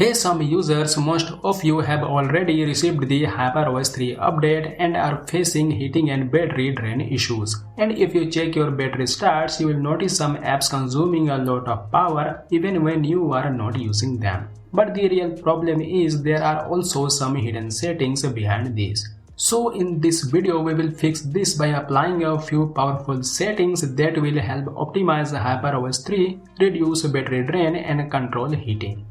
Hey some users, most of you have already received the HyperOS 3 update and are facing heating and battery drain issues. And if you check your battery stats, you will notice some apps consuming a lot of power even when you are not using them. But the real problem is there are also some hidden settings behind this. So in this video we will fix this by applying a few powerful settings that will help optimize HyperOS 3, reduce battery drain and control heating.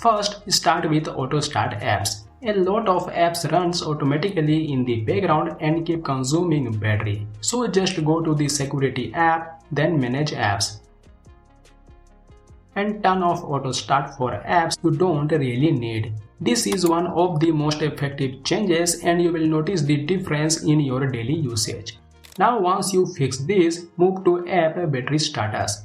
First, start with Autostart apps. A lot of apps runs automatically in the background and keep consuming battery. So just go to the Security app, then Manage apps. And turn off Autostart for apps you don't really need. This is one of the most effective changes and you will notice the difference in your daily usage. Now once you fix this, move to App Battery Status.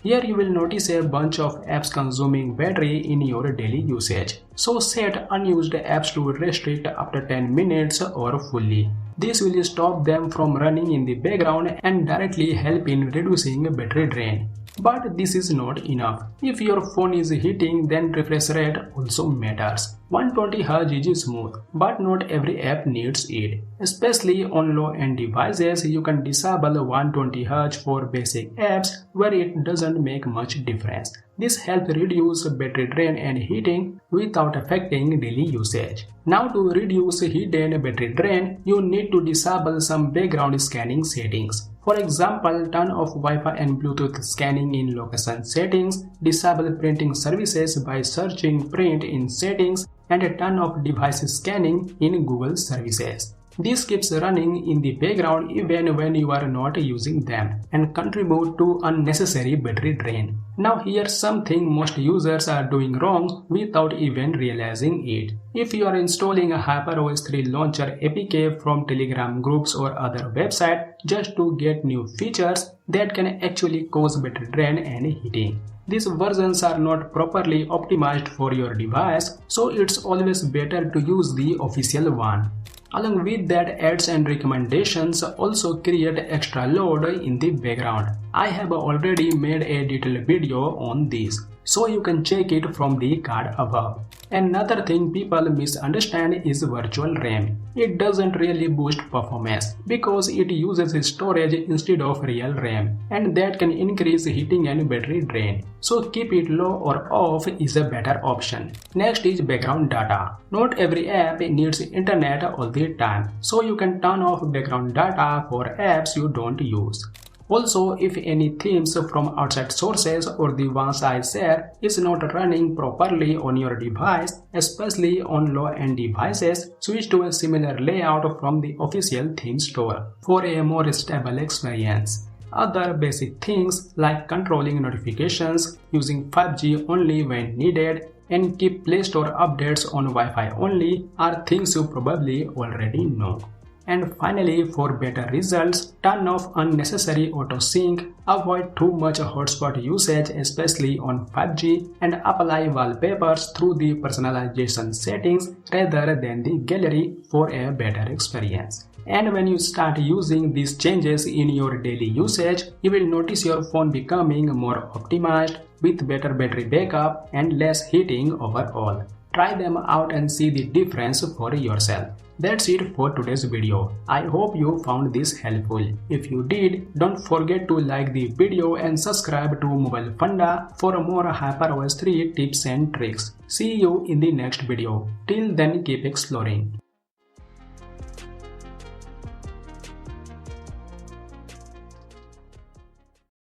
Here you will notice a bunch of apps consuming battery in your daily usage. So set unused apps to restrict after 10 minutes or fully. This will stop them from running in the background and directly help in reducing battery drain. But this is not enough. If your phone is heating, then refresh rate also matters. 120Hz is smooth, but not every app needs it. Especially on low-end devices, you can disable 120Hz for basic apps where it doesn't make much difference. This helps reduce battery drain and heating without affecting daily usage. Now to reduce heat and battery drain, you need to disable some background scanning settings. For example, turn off Wi-Fi and Bluetooth scanning in location settings, disable printing services by searching print in settings, and turn off device scanning in Google services. This keeps running in the background even when you are not using them and contribute to unnecessary battery drain. Now here's something most users are doing wrong without even realizing it. If you are installing a HyperOS 3 launcher APK from Telegram groups or other website just to get new features, that can actually cause battery drain and heating. These versions are not properly optimized for your device, so it's always better to use the official one. Along with that, ads and recommendations also create extra load in the background. I have already made a detailed video on this, so you can check it from the card above. Another thing people misunderstand is virtual RAM. It doesn't really boost performance because it uses storage instead of real RAM, and that can increase heating and battery drain. So keep it low or off is a better option. Next is background data. Not every app needs internet all the time, so you can turn off background data for apps you don't use. Also, if any themes from outside sources or the ones I share is not running properly on your device, especially on low-end devices, switch to a similar layout from the official theme store for a more stable experience. Other basic things like controlling notifications, using 5G only when needed, and keep Play Store updates on Wi-Fi only are things you probably already know. And finally, for better results, turn off unnecessary auto sync, avoid too much hotspot usage especially on 5G, and apply wallpapers through the personalization settings rather than the gallery for a better experience. And when you start using these changes in your daily usage, you will notice your phone becoming more optimized with better battery backup and less heating overall. Try them out and see the difference for yourself. That's it for today's video. I hope you found this helpful. If you did, don't forget to like the video and subscribe to Mobile Funda for more HyperOS 3 tips and tricks. See you in the next video. Till then, keep exploring.